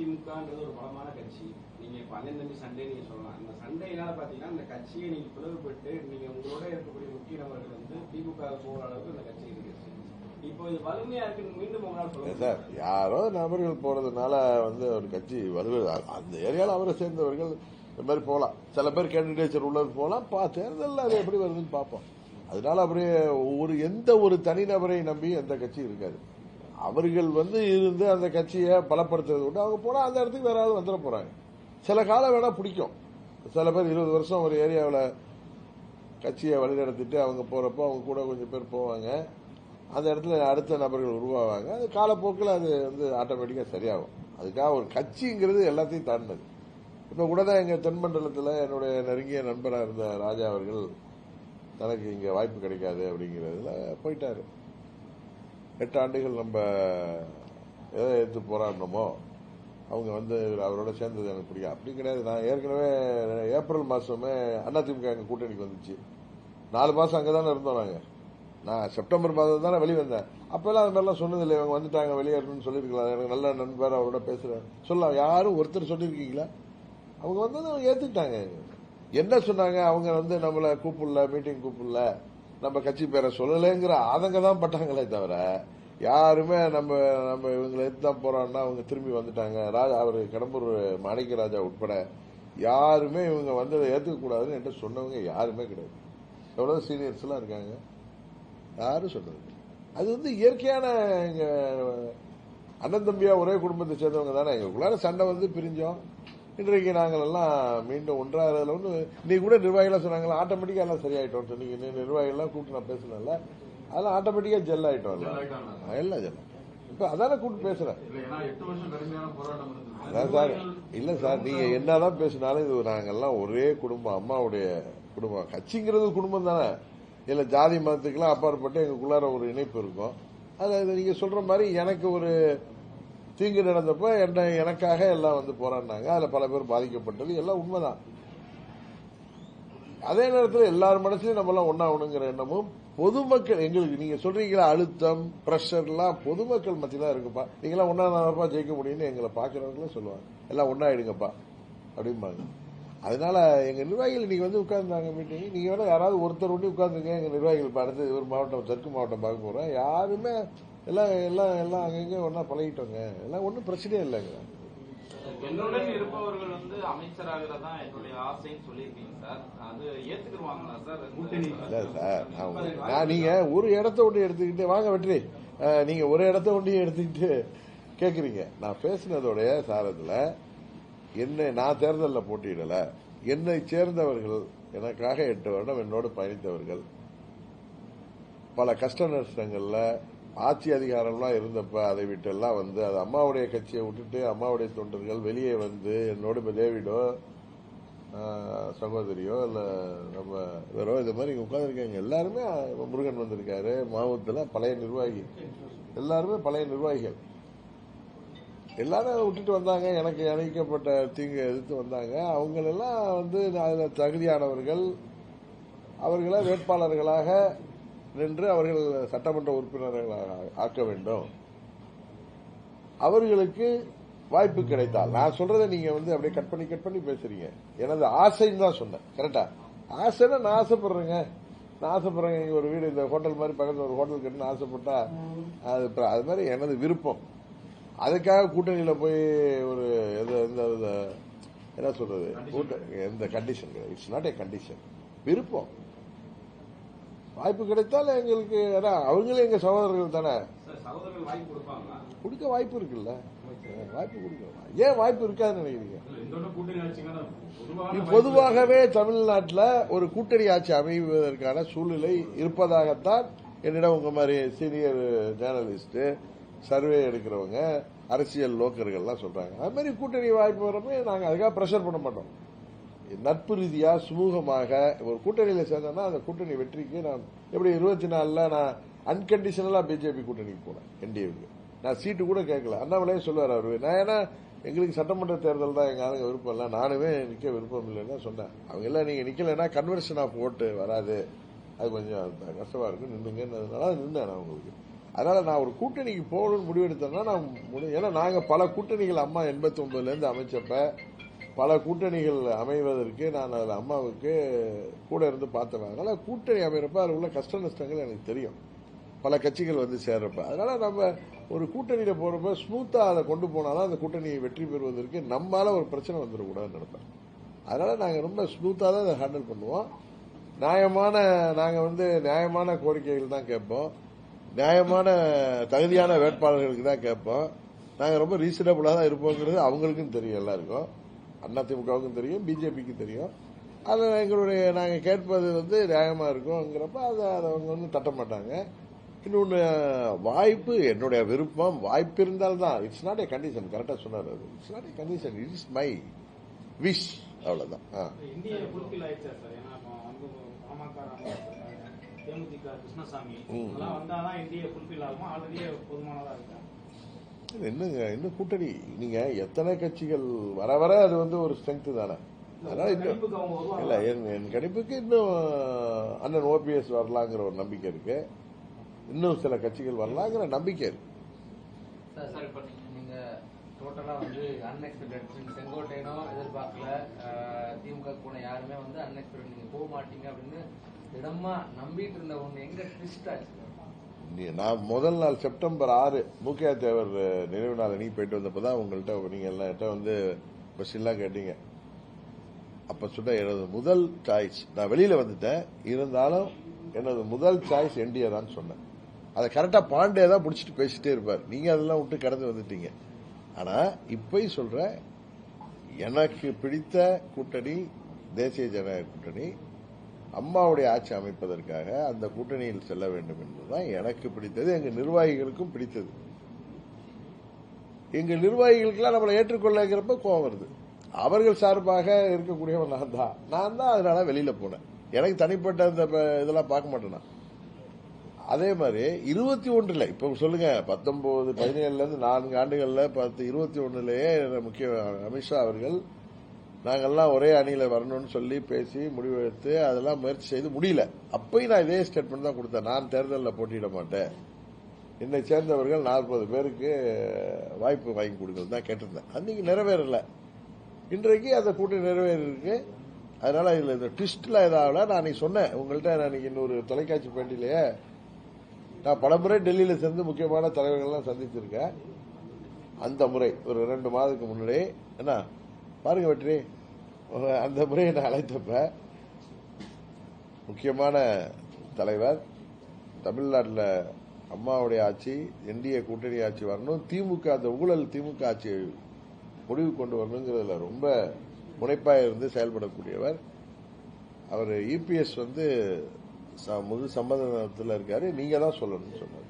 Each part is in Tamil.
அதிமுகன்றது ஒரு பலமான கட்சி. நீங்க இப்ப அண்ணன் தம்பி சண்டை நீங்க சொல்லலாம். இந்த சண்டையினால பாத்தீங்கன்னா இந்த கட்சியை நீங்க பிளவுபட்டு நீங்க உங்களோட இருக்கக்கூடிய முக்கிய நபர்கள் வந்து திமுக போற அளவுக்கு இந்த கட்சி இருக்கு. இப்போ இது வலிமையா இருக்குன்னு மீண்டும் உங்களால் சொல்ல சார், யாரோ நபர்கள் போறதுனால ஒரு கட்சி வலுவாது. அந்த ஏரியாவில் அவரை சேர்ந்தவர்கள் இந்த மாதிரி போகலாம். சில பேர் கேண்டிடேச்சர் உள்ளது போகலாம். தேர்தலில் அது எப்படி வருதுன்னு பார்ப்போம். அதனால அப்படியே எந்த ஒரு தனிநபரை நம்பி எந்த கட்சி இருக்காது. அவர்கள் இருந்து அந்த கட்சியை பலப்படுத்துறது விட்டு அவங்க போனா அந்த இடத்துக்கு வேற ஆள் வந்துட போறாங்க. சில காலம் வேணா பிடிக்கும். சில பேர் 20 வருஷம் ஒரு ஏரியாவில் கட்சியை வழிநடத்திட்டு அவங்க போறப்போ அவங்க கூட கொஞ்சம் பேர் போவாங்க. அந்த இடத்துல அடுத்த நபர்கள் உருவாவாங்க. அது காலப்போக்கில் அது ஆட்டோமேட்டிக்கா சரியாகும். அதுக்காக ஒரு கட்சிங்கிறது எல்லாத்தையும் தாண்டினது. இப்ப கூட தான் எங்க தென்மண்டலத்தில் என்னுடைய நெருங்கிய நண்பராக இருந்த ராஜா அவர்கள் தனக்கு இங்க வாய்ப்பு கிடைக்காது அப்படிங்கறதுல போயிட்டாரு. 8 ஆண்டுகள் நம்ம எதை எடுத்து போராடணுமோ அவங்க அவரோட சேர்ந்தது எனக்கு பிடிக்கும். அப்படி கிடையாது. நான் ஏற்கனவே ஏப்ரல் மாசமே அதிமுக எங்க கூட்டணிக்கு வந்துச்சு. 4 மாசம் அங்கதானே இருந்தோம் நாங்க. நான் செப்டம்பர் மாதம் தானே வெளிவந்தேன். அப்பெல்லாம் அது மாதிரிலாம் சொன்னதில்லை. இவங்க வந்துட்டாங்க வெளியேறணும்னு சொல்லியிருக்கலாம். எனக்கு நல்ல நண்பர் அவரோட பேசுறேன் சொல்லலாம். யாரும் ஒருத்தர் சொல்லியிருக்கீங்களா? அவங்க அவங்க ஏத்துக்கிட்டாங்க. என்ன சொன்னாங்க? அவங்க நம்மள கூப்பிடல, மீட்டிங் கூப்பிடல, நம்ம கட்சி பேரை சொல்லலைங்கிற ஆதங்க தான் பட்டாங்களே தவிர யாருமே நம்ம இவங்களை எடுத்துதான் போறான்னா அவங்க திரும்பி வந்துட்டாங்க. அவரு கடம்பூர் மாணிக்கராஜா உட்பட யாருமே இவங்க வந்ததை ஏத்துக்க கூடாதுன்னு என்கிட்ட சொன்னவங்க யாருமே கிடையாது. எவ்வளவு சீனியர்ஸ் எல்லாம் இருக்காங்க, யாரும் சொன்னது. அது இயற்கையான எங்க அண்ணன் தம்பியா ஒரே குடும்பத்தை சேர்ந்தவங்க தானே. எங்களுக்குள்ளார சண்டை பிரிஞ்சோம். இன்றைக்கு நாங்கள் எல்லாம் மீண்டும் ஒன்றாகிறதுல இன்னைக்கு கூட நிர்வாகிகள் சொன்னாங்களா ஆட்டோமேட்டிக்கா எல்லாம் சரியாயிட்டோம் சொன்னீங்க. நிர்வாகிகள்லாம் கூப்பிட்டு நான் பேசல, அதெல்லாம் ஆட்டோமேட்டிக்கா ஜெல் ஆயிட்டோம். எல்லாம் ஜெல். இப்ப அதான கூப்பிட்டு பேசுறேன். அதான் சார், இல்ல சார், நீங்க என்னதான் பேசினாலும் இது நாங்கெல்லாம் ஒரே குடும்பம், அம்மாவுடைய குடும்பம். கட்சிங்கிறது குடும்பம் தானே. இல்ல ஜாதி மதத்துக்கெல்லாம் அப்பாற்பட்டு எங்களுக்குள்ளார ஒரு இணைப்பு இருக்கும். அது நீங்க சொல்ற மாதிரி எனக்கு ஒரு தீங்கு நடந்தப்ப எனக்காக எல்லாம் போராடினாங்க. அதுல பல பேர் பாதிக்கப்பட்டது எல்லாம் உண்மைதான். அதே நேரத்தில் எல்லார் மனசுலயும் நம்ம எல்லாம் ஒன்னாகணுங்கிற எண்ணமும் பொதுமக்கள் எங்களுக்கு நீங்க சொல்றீங்களா அழுத்தம் பிரஷர் எல்லாம் பொதுமக்கள் மத்தியில இருக்குப்பா. நீங்க எல்லாம் ஒன்னா ஜெயிக்க முடியும்னு எங்களை பாக்குறவங்களும் சொல்லுவாங்க. எல்லாம் ஒன்னாயிடுங்கப்பா அப்படிம்பாங்க. அதனால எங்க நிர்வாகிகள் இன்னைக்கு உட்கார்ந்தாங்க மீட்டிங். நீங்க வேணா யாராவது ஒருத்தர் ஒண்ணு உட்கார்ந்துங்க. எங்க நிர்வாகிகள் பார்த்து ஒரு மாவட்டம் தெற்கு மாவட்டம் பார்க்க போறோம். யாருமே எல்லாம் எல்லாம் எல்லாம் அங்கங்க ஒன்னா பழகிட்டோங்க. எல்லாம் ஒன்னும் பிரச்சனையே இல்லைங்க. என்னுடன் இருப்பவர்கள் அமைச்சராகிறதா என்னுடைய ஆசைன்னு சொல்லியிருக்கீங்க சார். அது ஏத்துக்குவாங்களா சார்? இல்ல சார், நீங்க ஒரு இடத்த ஒண்ணு எடுத்துக்கிட்டு வாங்க வெற்றி, நீங்க ஒரு இடத்த ஒண்ணு எடுத்துக்கிட்டு கேக்குறீங்க. நான் பேசினதோடைய சாரத்துல நான் தேர்தலில் போட்டியிடல. என்னை சேர்ந்தவர்கள் எனக்காக 8 வருடம் என்னோடு பயணித்தவர்கள் பல கஷ்ட நஷ்டங்கள்ல ஆட்சி அதிகாரம்லாம் இருந்தப்ப அதை விட்டு எல்லாம் அது அம்மாவுடைய கட்சியை விட்டுட்டு அம்மாவுடைய தொண்டர்கள் வெளியே என்னோட இப்ப டேவிடோ சகோதரியோ இல்ல நம்ம வேறோ இது மாதிரி உட்கார்ந்துருக்காங்க. எல்லாருமே முருகன் வந்திருக்காரு. மாவட்டத்துல பழைய நிர்வாகி, எல்லாருமே பழைய நிர்வாகிகள். எல்லாரும் விட்டுட்டு வந்தாங்க. எனக்கு அணைக்கப்பட்ட தீங்கு எதிர்த்து வந்தாங்க. அவங்களெல்லாம் அதுல தகுதியானவர்கள். அவர்களை வேட்பாளர்களாக நின்று அவர்கள் சட்டமன்ற உறுப்பினர்களாக ஆக்க வேண்டும். அவர்களுக்கு வாய்ப்பு கிடைத்தால், நான் சொல்றதை நீங்க அப்படியே கட் பண்ணி பேசுறீங்க. எனது ஆசைன்னு தான் சொன்னேன். கரெக்டா? ஆசைன்னா நான் ஆசைப்படுறேங்க. ஒரு வீடு இந்த ஹோட்டல் மாதிரி பக்கத்துல ஒரு ஹோட்டல் கட்டுன்னு ஆசைப்பட்டா அது மாதிரி எனது விருப்பம். அதுக்காக கூட்டணியில போய் ஒரு என்ன சொல்றது எந்த condition, it's not a condition, விருப்பம். வாய்ப்பு கிடைத்தால் எங்களுக்கு அவங்களே எங்க சகோதரர்கள் தானே, கொடுக்க வாய்ப்பு இருக்குல்ல. வாய்ப்பு கொடுக்க ஏன் வாய்ப்பு இருக்காதுன்னு நினைக்கிறீங்க? பொதுவாகவே தமிழ்நாட்டில் ஒரு கூட்டணி ஆட்சி அமைவதற்கான சூழ்நிலை இருப்பதாகத்தான் என்னிடம் உங்க மாதிரி சீனியர் ஜேர்னலிஸ்ட், சர்வே எடுக்கிறவங்க, அரசியல் லோக்கர்கள்லாம் சொல்றாங்க. அது மாதிரி கூட்டணி வாய்ப்பு வரப்போ நாங்க அதுக்காக பிரஷர் பண்ண மாட்டோம். நட்பு ரீதியா சுமூகமாக ஒரு கூட்டணியில சேர்ந்தோம்னா அந்த கூட்டணி வெற்றிக்கு நான் எப்படி 24ல நான் அன்கண்டிஷனலா பிஜேபி கூட்டணிக்கு போனேன். என்டிஏவுக்கு நான் சீட்டு கூட கேட்கல. அண்ணாமலையே சொல்லுவார் அவரு. நான் ஏன்னா எங்களுக்கு சட்டமன்ற தேர்தல் தான் எங்க ஆளுங்க விருப்பம் இல்லை, நானுமே நிக்க விருப்பம் இல்லைன்னு சொன்னேன். அவங்க எல்லாம் நீங்க நிக்கலன்னா கன்வர்ஷன் ஆஃப் ஓட்டு வராது, அது கொஞ்சம் கஷ்டமா இருக்கும், நின்றுங்கன்றதுனால நின்றேன். நான் உங்களுக்கு அதனால நான் ஒரு கூட்டணிக்கு போகணும்னு முடிவெடுத்தேன்னா நான் ஏன்னா நாங்க பல கூட்டணிகள் அம்மா 89 இருந்து அமைச்சப்ப பல கூட்டணிகள் அமைவதற்கு நான் அதில் அம்மாவுக்கு கூட இருந்து பார்த்தேன். அதனால கூட்டணி அமைகிறப்ப அதில் உள்ள கஷ்ட நஷ்டங்கள் எனக்கு தெரியும், பல கட்சிகள் வந்து சேர்றப்ப. அதனால நம்ம ஒரு கூட்டணியில போறப்ப ஸ்மூத்தா அதை கொண்டு போனாதான் அந்த கூட்டணியை வெற்றி பெறுவதற்கு நம்மளால ஒரு பிரச்சனை வந்துடக்கூடாதுன்னு நினைப்பேன். அதனால நாங்க ரொம்ப ஸ்மூத்தா தான் அதை ஹேண்டில் பண்ணுவோம். நாங்க வந்து நியாயமான கோரிக்கைகள் தான் கேட்போம், நியாயமான தகுதியான வேட்பாளர்களுக்கு தான் கேட்போம். நாங்க ரொம்ப ரீசனபிளா தான் இருப்போங்கிறது அவங்களுக்கும் தெரியும், எல்லாருக்கும், அதிமுகவுக்கும் தெரியும், பிஜேபிக்கு தெரியும். அது எங்களுடைய நாங்க கேட்பது வந்து நியாயமா இருக்கும்ங்கிறப்ப அதை அவங்க வந்து தட்ட மாட்டாங்க. இன்னொன்று, வாய்ப்பு என்னுடைய விருப்பம், வாய்ப்பு இருந்தால்தான். It's not a condition. கரெக்டா சொன்னார், அது it's not a condition, it is my wish, அவ்வளவுதான். இந்திய ஃபுல்ஃபில் ஆயிடுச்சா சார்? ஏன்னா பாமக தேமுதிக கிருஷ்ணசாமி இதெல்லாம் வந்தாதான் இந்திய ஃபுல்ஃபில் ஆகுமா? ஆல்ரெடியே போதுமானதா இருக்கா? என்னங்க இன்னும் கூட்டணி நீங்க எத்தனை கட்சிகள் வர வர அது வந்து ஒரு ஸ்ட்ரென்த் தானே. அதனால இன்னும் இல்ல, என் கணிப்புக்கு இன்னும் அண்ணன் ஓபிஎஸ் வரலாங்கிற ஒரு நம்பிக்கை இருக்கு, இன்னும் சில கட்சிகள் வரலாங்கிற நம்பிக்கை இருக்கு. சார் இப்ப நீங்க டோட்டலா வந்து அன்எக்ஸ்பெக்டட், செங்கோட்டையனும் எதிர்பார்க்கல, திமுக கூட யாருமே வந்து அன்எக்ஸ்பெக்டட் நீங்க போக மாட்டீங்க அப்படின்னு திடமா நம்பிட்டு இருந்த ஒண்ணு எங்க ட்விஸ்ட் ஆச்சு? நான் முதல் நாள் செப்டம்பர் 6 மூக்கையா தேவர் நினைவு நாள் நீ போயிட்டு வந்தப்பதான் உங்கள்கிட்ட நீங்க எல்லாம் வந்து கொஸ்டின்லாம் கேட்டீங்க. அப்ப சொன்ன எனது முதல் சாய்ஸ், நான் வெளியில வந்துட்டேன், இருந்தாலும் எனது முதல் சாய்ஸ் என்டிஏ தான் சொன்னேன். அதை கரெக்டா பாண்டே தான் பிடிச்சிட்டு பேசிட்டே இருப்பார், நீங்க அதெல்லாம் விட்டு கடந்து வந்துட்டீங்க. ஆனா இப்ப சொல்ற, எனக்கு பிடித்த கூட்டணி தேசிய ஜனநாயக கூட்டணி, அம்மாவுடைய ஆட்சி அமைப்பதற்காக அந்த கூட்டணியில் செல்ல வேண்டும் என்பதுதான் எனக்கு பிடித்தது, எங்க நிர்வாகிகளுக்கும் பிடித்தது. எங்க நிர்வாகிகளுக்கெல்லாம் நம்மளை ஏற்றுக்கொள்ளங்கிறப்ப கோவம் வருது. அவர்கள் சார்பாக இருக்கக்கூடியவன் நான் தான் அதனால வெளியில போனேன். எனக்கு தனிப்பட்ட இந்த இதெல்லாம் பார்க்க மாட்டேன். அதே மாதிரி 21 இப்ப சொல்லுங்க, 19, 17 இருந்து 4 ஆண்டுகள்ல 21லயே முக்கிய அமித்ஷா அவர்கள் நாங்கெல்லாம் ஒரே அணியில வரணும்னு சொல்லி பேசி முடிவெடுத்து அதெல்லாம் முயற்சி செய்து முடியல. அப்பயும் நான் இதே ஸ்டேட்மெண்ட் தான் கொடுத்தேன், நான் தேர்தலில் போட்டியிட மாட்டேன், என்னை சேர்ந்தவர்கள் 40 பேருக்கு வாய்ப்பு வாங்கி கொடுக்கறது தான் கேட்டிருந்தேன். அன்னைக்கு நிறைவேறல, இன்றைக்கு அந்த கூட்டணி நிறைவேறிருக்கு. அதனால இதுல இந்த ட்விஸ்ட்ல ஏதாவது நான் அன்னைக்கு சொன்னேன் உங்கள்கிட்ட, நான் இன்னொரு தொலைக்காட்சி பேட்டியிலேயே, நான் பலமுறை டெல்லியில சேர்ந்து முக்கியமான தலைவர்கள்லாம் சந்திச்சிருக்கேன். அந்த முறை ஒரு 2 மாதத்துக்கு முன்னாடி என்ன பாருங்க வெற்றி, அந்த முறையை நான் அழைத்தப்ப முக்கியமான தலைவர், தமிழ்நாட்டில் அம்மாவுடைய ஆட்சி, என்டிஏ கூட்டணி ஆட்சி வரணும், திமுக அந்த ஊழல் திமுக ஆட்சியை முடிவு கொண்டு வரணுங்கிறதுல ரொம்ப முனைப்பாக இருந்து செயல்படக்கூடியவர் அவர். இபிஎஸ் வந்து முழு சம்மதத்தில் இருக்காரு, நீங்க தான் சொல்லணும்னு சொன்னார்.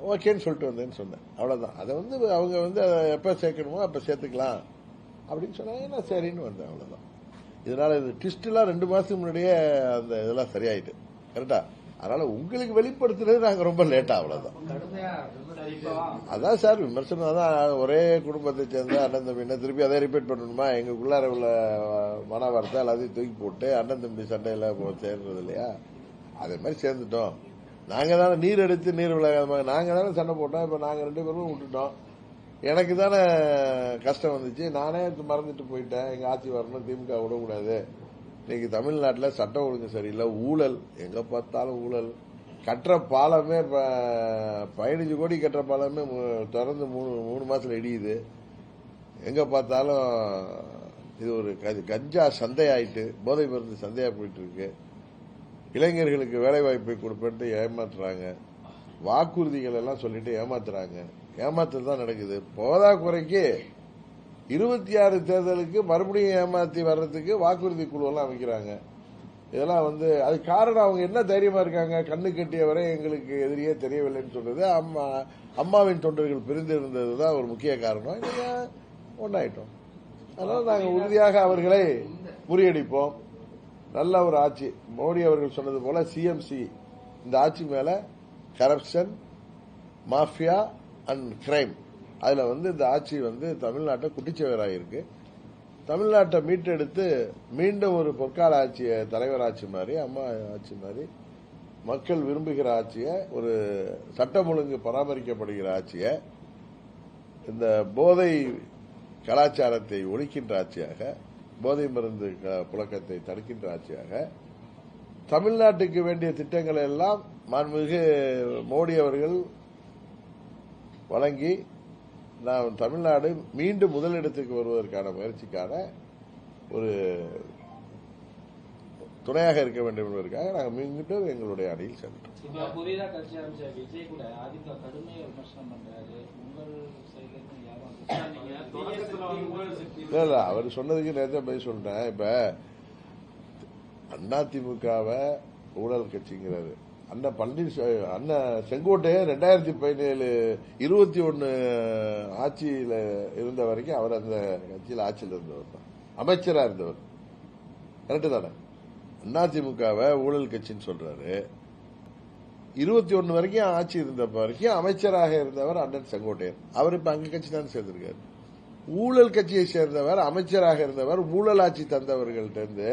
ஓகேன்னு சொல்லிட்டு வந்தேன்னு சொன்னேன், அவ்வளவுதான். அதை வந்து அவங்க வந்து எப்ப சேர்க்கணுமோ அப்ப சேர்த்துக்கலாம் அப்படின்னு சொன்னாங்க, நான் சரின்னு வந்தேன், அவ்வளவுதான். இதனால இந்த ட்விஸ்ட் எல்லாம் 2 மாசத்துக்கு முன்னாடியே அந்த இதெல்லாம் சரியாயிட்டு கரெக்டா. அதனால உங்களுக்கு வெளிப்படுத்துறது நாங்க ரொம்ப லேட்டா, அவ்வளவுதான். அதான் சார் விமர்சனம் தான். ஒரே குடும்பத்தை சேர்ந்த அண்ணன் தம்பி என்ன திருப்பி அதை ரிப்பீட் பண்ணணுமா? எங்களுக்குள்ளார உள்ள மன வார்த்தை எல்லாத்தையும் தூக்கி போட்டு அண்ணன் தம்பி சண்டையில சேர்றது இல்லையா? அதே மாதிரி சேர்ந்துட்டோம். நாங்க தானே நீர் எடுத்து நீர் விளையாத, நாங்க தானே சண்டை போட்டோம். இப்ப நாங்க 2 பேரும் விட்டுட்டோம். எனக்கு தானே கஷ்டம் வந்துச்சு, நானே மறந்துட்டு போயிட்டேன். எங்க ஆட்சி வரணும், திமுக விடக்கூடாது. இன்னைக்கு தமிழ்நாட்டில் சட்டம் ஒழுங்கு சரியில்லை, ஊழல், எங்க பார்த்தாலும் ஊழல். கட்டுற பாலமே 15 கோடி கட்டுற பாலமே தொடர்ந்து 3 மாசத்துல இடியுது. எங்க பார்த்தாலும் இது ஒரு கஞ்சா சந்தையாயிட்டு, போதை மருந்து சந்தையா போயிட்டு இருக்கு. இளைஞர்களுக்கு வேலை வாய்ப்பை கொடுப்பேன்ட்டு ஏமாத்துறாங்க, வாக்குறுதிகள் எல்லாம் சொல்லிட்டு ஏமாத்துறாங்க. ஏமாத்து தான் நடக்குது. போதா குறைக்கு 26 தேர்தலுக்கு மறுபடியும் ஏமாத்தி வர்றதுக்கு வாக்குறுதி குழு எல்லாம் அமைக்கிறாங்க. இதெல்லாம் வந்து அது காரணம் அவங்க என்ன தைரியமா இருக்காங்க, கண்ணு கட்டிய வரை எங்களுக்கு எதிரியே தெரியவில்லைன்னு சொல்றது. அம்மாவின் தொண்டர்கள் பிரிந்திருந்ததுதான் ஒரு முக்கிய காரணம். இன்னைக்கு ஒன்னாயிட்டோம். அதனால நாங்கள் உறுதியாக அவர்களை முறியடிப்போம். நல்ல ஒரு ஆட்சி, மோடி அவர்கள் சொன்னது போல சிஎம்சி, இந்த ஆட்சி மேல கரப்ஷன், மாஃபியா அண்ட் கிரைம், அதுல வந்து இந்த ஆட்சி வந்து தமிழ்நாட்டை குட்டிச்சவராயிருக்கு. தமிழ்நாட்டை மீட்டெடுத்து மீண்டும் ஒரு பொற்கால ஆட்சி, தலைவர் ஆட்சி மாதிரி, அம்மா ஆட்சி மாதிரி மக்கள் விரும்புகிற ஆட்சியை, ஒரு சட்டம் ஒழுங்கு பராமரிக்கப்படுகிற ஆட்சியை, இந்த போதை கலாச்சாரத்தை ஒழிக்கின்ற ஆட்சியாக, போதை மருந்து புழக்கத்தை தடுக்கின்ற ஆட்சியாக, தமிழ்நாட்டுக்கு வேண்டிய திட்டங்களை எல்லாம் மாண்புமிகு மோடி அவர்கள் வழங்கி நாம் தமிழ்நாடு மீண்டும் முதலிடத்துக்கு வருவதற்கான முயற்சிக்கான ஒரு துணையாக இருக்க வேண்டும் என்பதற்காக நாங்கள் மீண்டும் எங்களுடைய அணியில் சென்றோம். இப்ப புதிதா கட்சி ஆரம்பிச்ச விஜய் கூட அதிமுக கடுமையா விமர்சனம் பண்றாரு. உங்கள் சைடுல யாரும் இல்ல அவர் சொன்னதுக்கு நேரத்தை பதில் சொல்றேன். இப்ப அதிமுகவை ஊழல் கட்சிங்கிறாரு. அண்ணன் செங்கோட்டையன் 2017 21 ஆட்சியில இருந்த வரைக்கும் அவர் அந்த கட்சியில் ஆட்சியில் இருந்தவர் தான், அமைச்சரா இருந்தவர். கரெக்டு தானே? அதிமுகவை ஊழல் கட்சின்னு சொல்றாரு. 21 வரைக்கும் ஆட்சி இருந்த வரைக்கும் அமைச்சராக இருந்தவர் அண்ணன் செங்கோட்டையன். அவர் இப்ப அங்க கட்சி தான் சேர்ந்திருக்காரு. ஊழல் கட்சியை சேர்ந்தவர், அமைச்சராக இருந்தவர், ஊழல் ஆட்சி தந்தவர்கள்ட்ட இருந்து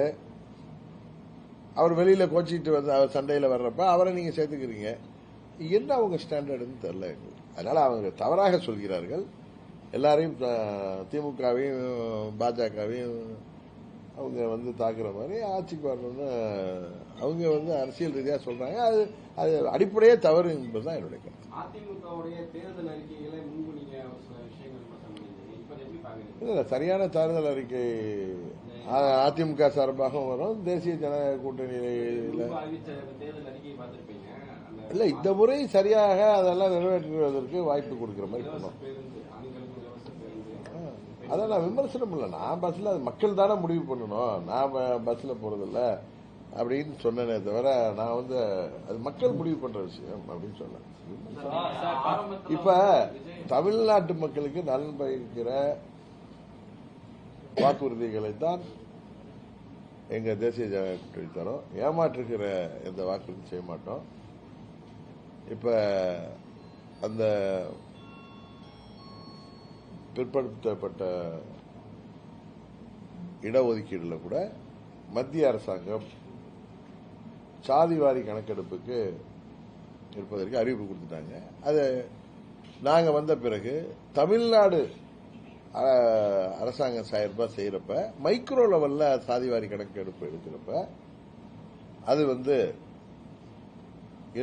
அவர் வெளியில கோச்சிட்டு வந்து அவர் சண்டையில வர்றப்ப அவரை நீங்க சேர்த்துக்கிறீங்க. என்ன அவங்க ஸ்டாண்டர்டுன்னு தெரியல எங்களுக்கு. அதனால அவங்க தவறாக சொல்கிறார்கள். எல்லாரையும் திமுகவையும் பாஜகவையும் அவங்க வந்து தாக்குற மாதிரி ஆட்சிக்கு வரணும்னு அவங்க அரசியல் ரீதியா சொல்றாங்க. அது அடிப்படையே தவறு என்பதுதான் என்னுடைய கருத்து. அதிமுகவுடைய தேர்தல் அறிக்கைகளை முன்பு நீங்க சில விஷயங்கள் இப்ப எப்படி பாக்குறீங்க? இல்ல, சரியான தேர்தல் அறிக்கை அதிமுக சார்பாகவும் வரும், தேசிய ஜனநாயக கூட்டணியில அறிவிச்ச தேர்தல் அறிக்கையை பார்த்திருப்பீங்க. இல்ல, இந்த முறை சரியாக அதெல்லாம் நிறைவேற்றுவதற்கு வாய்ப்பு கொடுக்கிற மாதிரி பண்ணும். அதான் நான் விமர்சனம் இல்லை. நான் பஸ்ல மக்கள் தானே முடிவு பண்ணணும், நான் பஸ்ல போறதில்ல அப்படின்னு சொன்னேனே தவிர நான் அது மக்கள் முடிவு பண்ற விஷயம் அப்படின்னு சொன்னேன். இப்ப தமிழ்நாட்டு மக்களுக்கு நலன் பயக்கிற வாக்குறுதிகளை தான் எங்க தேசிய ஜனநாயக கூட்டணி தரோம். ஏமாற்றுகிற எந்த வாக்குறுதி செய்ய மாட்டோம். இப்ப அந்த பிற்படுத்தப்பட்ட இடஒதுக்கீடுல கூட மத்திய அரசாங்கம் சாதிவாரி கணக்கெடுப்புக்கு இருப்பதற்கு அறிவிப்பு கொடுத்துட்டாங்க. அது நாங்க வந்த பிறகு தமிழ்நாடு அரசாங்கம் சார்பா செய்யறப்ப மைக்ரோ லெவல்ல சாதிவாரி கணக்கெடுப்பு எடுக்கிறப்ப அது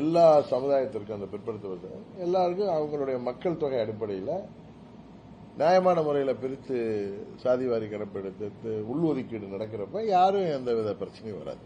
எல்லா சமுதாயத்திற்கும், அந்த பிற்படுத்தப்பட்ட எல்லாருக்கும் அவங்களுடைய மக்கள் தொகை அடிப்படையில் நியாயமான முறையில் பிரித்து சாதிவாரி கணக்கெடுத்து உள்ஒதுக்கீடு நடக்கிறப்ப யாரும் எந்த வித பிரச்சனையும் வராது.